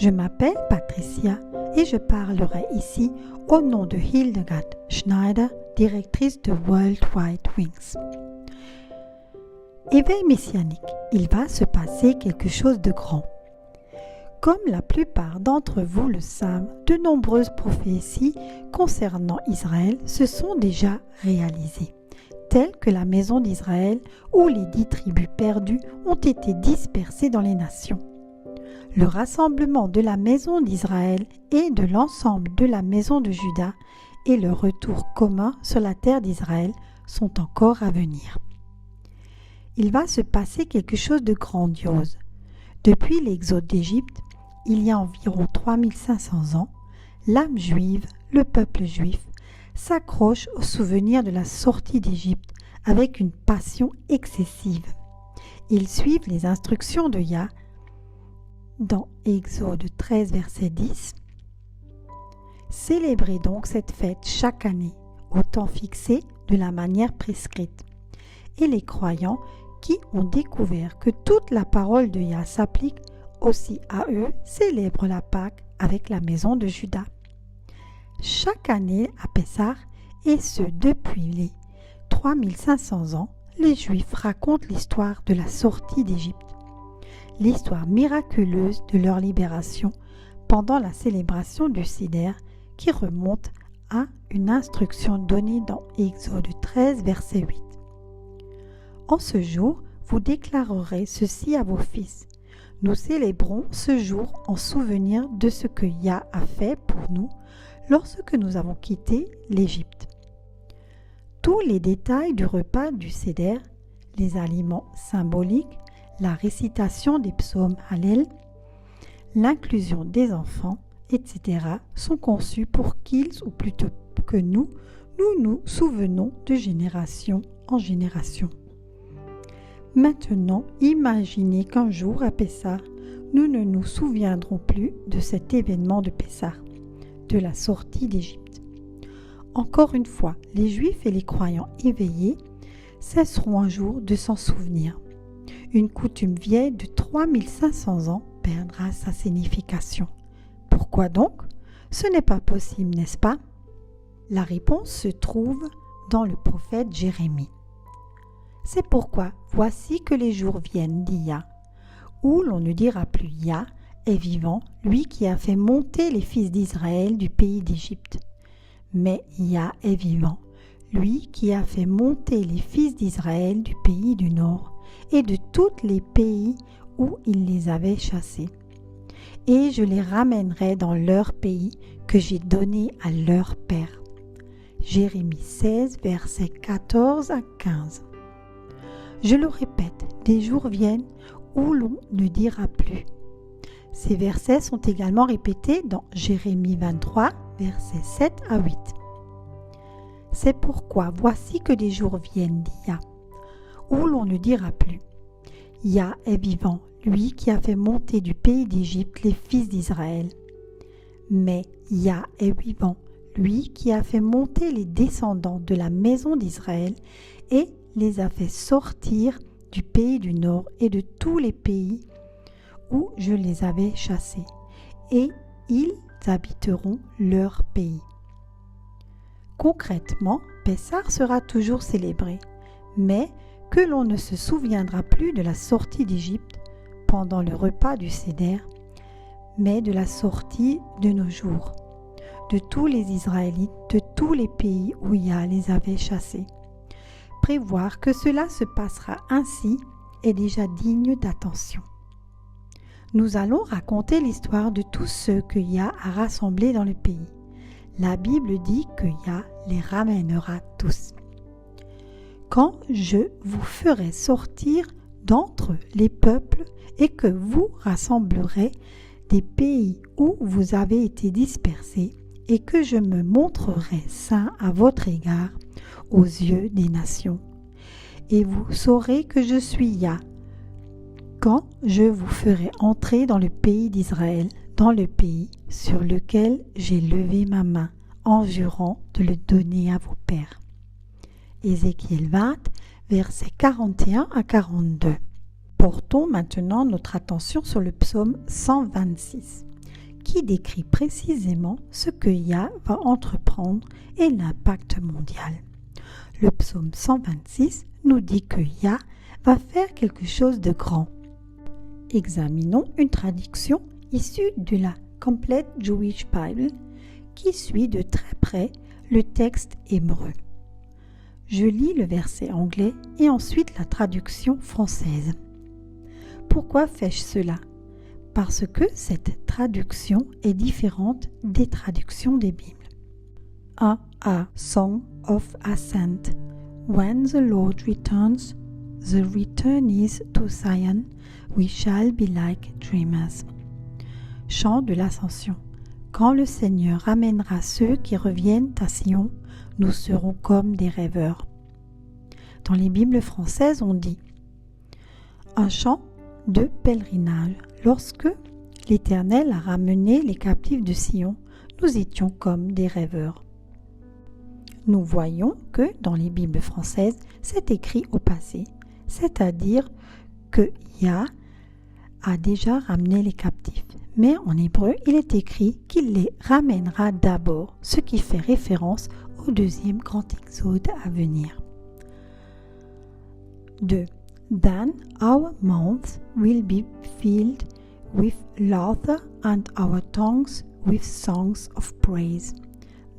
Je m'appelle Patricia et je parlerai ici au nom de Hildegard Schneider, directrice de World Wide Wings. Éveil messianique, il va se passer quelque chose de grand. Comme la plupart d'entre vous le savent, de nombreuses prophéties concernant Israël se sont déjà réalisées, telles que la maison d'Israël où les 10 tribus perdues ont été dispersées dans les nations. Le rassemblement de la maison d'Israël et de l'ensemble de la maison de Juda et le retour commun sur la terre d'Israël sont encore à venir. Il va se passer quelque chose de grandiose. Depuis l'exode d'Égypte, il y a environ 3500 ans, l'âme juive, le peuple juif, s'accroche au souvenir de la sortie d'Égypte avec une passion excessive. Ils suivent les instructions de Yah dans Exode 13, verset 10. Célébrez donc cette fête chaque année, au temps fixé de la manière prescrite. Et les croyants qui ont découvert que toute la parole de Yah s'applique aussi à eux célèbrent la Pâque avec la maison de Juda. Chaque année à Pessah, et ce depuis les 3500 ans, les Juifs racontent l'histoire de la sortie d'Égypte, l'histoire miraculeuse de leur libération pendant la célébration du Sidér qui remonte à une instruction donnée dans Exode 13, verset 8. En ce jour, vous déclarerez ceci à vos fils. Nous célébrons ce jour en souvenir de ce que Yah a fait pour nous lorsque nous avons quitté l'Égypte. Tous les détails du repas du Sidér, les aliments symboliques, la récitation des psaumes Hallel, l'inclusion des enfants, etc. sont conçus pour qu'ils, ou plutôt que nous nous souvenons de génération en génération. Maintenant, imaginez qu'un jour à Pessah, nous ne nous souviendrons plus de cet événement de Pessah, de la sortie d'Égypte. Encore une fois, les Juifs et les croyants éveillés cesseront un jour de s'en souvenir. Une coutume vieille de 3500 ans perdra sa signification. Pourquoi donc? Ce n'est pas possible, n'est-ce pas? La réponse se trouve dans le prophète Jérémie. C'est pourquoi voici que les jours viennent, dit Yah, où l'on ne dira plus Yah est vivant, lui qui a fait monter les fils d'Israël du pays d'Égypte. Mais Yah est vivant, lui qui a fait monter les fils d'Israël du pays du Nord et de tous les pays où il les avait chassés. Et je les ramènerai dans leur pays que j'ai donné à leur père. Jérémie 16, versets 14 à 15. Je le répète, des jours viennent où l'on ne dira plus. Ces versets sont également répétés dans Jérémie 23, versets 7 à 8. C'est pourquoi voici que des jours viennent, dit Yah, où l'on ne dira plus. Yah est vivant, lui qui a fait monter du pays d'Égypte les fils d'Israël. Mais Yah est vivant, lui qui a fait monter les descendants de la maison d'Israël et les a fait sortir du pays du Nord et de tous les pays où je les avais chassés, et ils habiteront leur pays. Concrètement, Pessah sera toujours célébré, mais que l'on ne se souviendra plus de la sortie d'Égypte pendant le repas du Sidér, mais de la sortie de nos jours, de tous les Israélites, de tous les pays où Yah les avait chassés. Prévoir que cela se passera ainsi est déjà digne d'attention. Nous allons raconter l'histoire de tous ceux que Yah a rassemblés dans le pays. La Bible dit que Yah les ramènera tous. Quand je vous ferai sortir d'entre les peuples et que vous rassemblerez des pays où vous avez été dispersés et que je me montrerai saint à votre égard aux yeux des nations. Et vous saurez que je suis Yah, quand je vous ferai entrer dans le pays d'Israël, dans le pays sur lequel j'ai levé ma main, en jurant de le donner à vos pères. Ézéchiel 20, versets 41 à 42. Portons maintenant notre attention sur le psaume 126. qui décrit précisément ce que Yah va entreprendre et l'impact mondial. Le psaume 126 nous dit que Yah va faire quelque chose de grand. Examinons une traduction issue de la Complete Jewish Bible qui suit de très près le texte hébreu. Je lis le verset anglais et ensuite la traduction française. Pourquoi fais-je cela? Parce que cette traduction est différente des traductions des Bibles. A Song of Ascent. When the Lord returns, the return is to Zion, we shall be like dreamers. Chant de l'ascension. Quand le Seigneur ramènera ceux qui reviennent à Sion, nous serons comme des rêveurs. Dans les Bibles françaises, on dit un chant de pèlerinage. Lorsque l'Éternel a ramené les captifs de Sion, nous étions comme des rêveurs. Nous voyons que dans les Bibles françaises, c'est écrit au passé, c'est-à-dire que Yah a déjà ramené les captifs. Mais en hébreu, il est écrit qu'il les ramènera d'abord, ce qui fait référence au deuxième grand exode à venir. 2. Then our mouths will be filled with laughter and our tongues with songs of praise.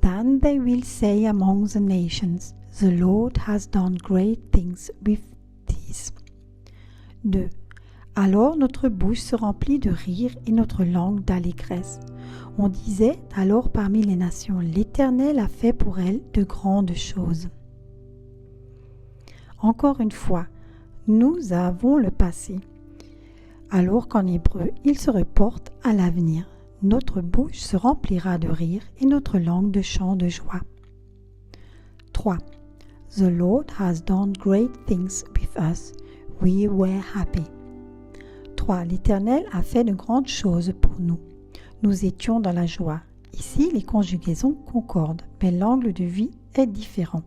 Then they will say among the nations, the Lord has done great things with these. 2. Alors notre bouche se remplit de rire et notre langue d'allégresse. On disait alors parmi les nations, l'Éternel a fait pour elle de grandes choses. Encore une fois, nous avons le passé, alors qu'en hébreu, il se reporte à l'avenir. Notre bouche se remplira de rire et notre langue de chants de joie. 3. The Lord has done great things with us. We were happy. 3. L'Éternel a fait de grandes choses pour nous. Nous étions dans la joie. Ici, les conjugaisons concordent, mais l'angle de vie est différent.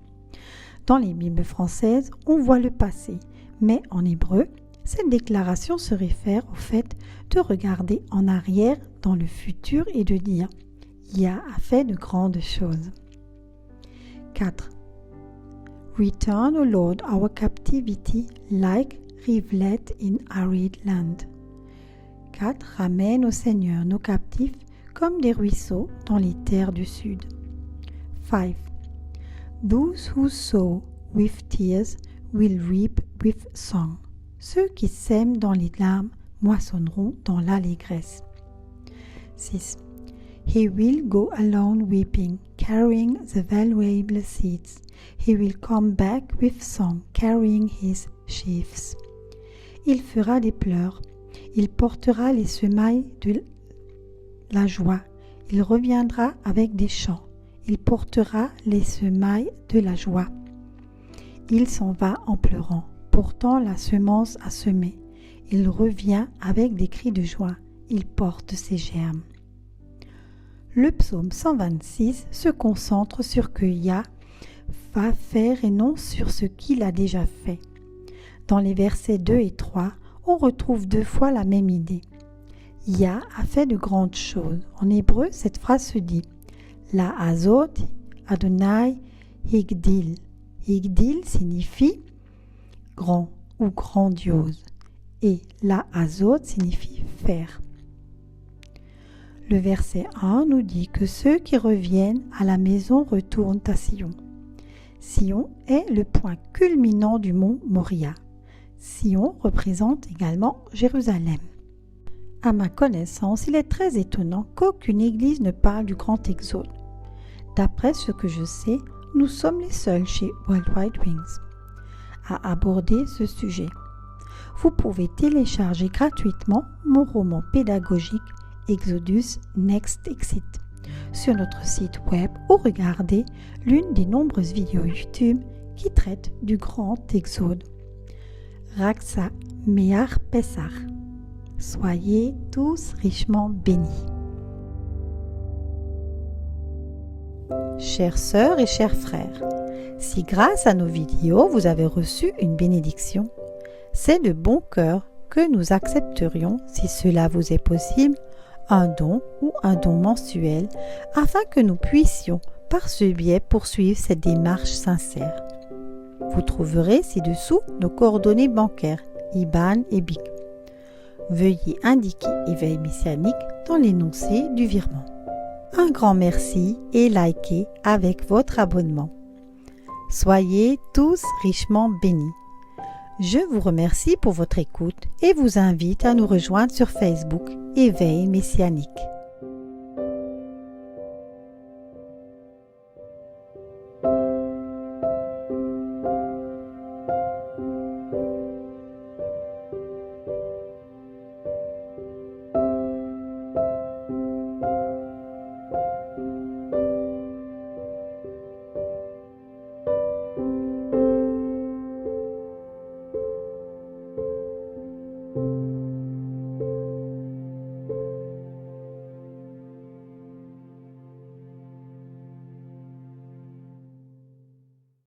Dans les Bibles françaises, on voit le passé, mais en hébreu, cette déclaration se réfère au fait de regarder en arrière dans le futur et de dire « Yah a fait de grandes choses ». 4. Return, O Lord, our captivity like rivulet in arid land. 4. Ramène au Seigneur nos captifs comme des ruisseaux dans les terres du sud. 5. Those who sow with tears will reap with song. Ceux qui sèment dans les larmes moissonneront dans l'allégresse. 6. He will go alone weeping, carrying the valuable seeds. He will come back with song, carrying his sheaves. Il fera des pleurs, il portera les semailles de la joie, il reviendra avec des chants, il portera les semailles de la joie. Il s'en va en pleurant, portant la semence à semer. Il revient avec des cris de joie, il porte ses germes. Le psaume 126 se concentre sur ce que Yah va faire et non sur ce qu'il a déjà fait. Dans les versets 2 et 3, on retrouve 2 fois la même idée. Yah a fait de grandes choses. En hébreu, cette phrase se dit La Azot Adonai Higdil. Higdil signifie grand ou grandiose et la Azot signifie faire. Le verset 1 nous dit que ceux qui reviennent à la maison retournent à Sion. Sion est le point culminant du mont Moria. Sion représente également Jérusalem. À ma connaissance, il est très étonnant qu'aucune église ne parle du grand exode. D'après ce que je sais, nous sommes les seuls chez World Wide Wings à aborder ce sujet. Vous pouvez télécharger gratuitement mon roman pédagogique Exodus Next Exit sur notre site web ou regarder l'une des nombreuses vidéos YouTube qui traitent du grand exode. Raksa Me'ar Pessah. Soyez tous richement bénis. Chères sœurs et chers frères, si grâce à nos vidéos vous avez reçu une bénédiction, c'est de bon cœur que nous accepterions, si cela vous est possible, un don ou un don mensuel afin que nous puissions par ce biais poursuivre cette démarche sincère. Vous trouverez ci-dessous nos coordonnées bancaires, IBAN et BIC. Veuillez indiquer Éveil Messianique dans l'énoncé du virement. Un grand merci et likez avec votre abonnement. Soyez tous richement bénis. Je vous remercie pour votre écoute et vous invite à nous rejoindre sur Facebook Éveil Messianique.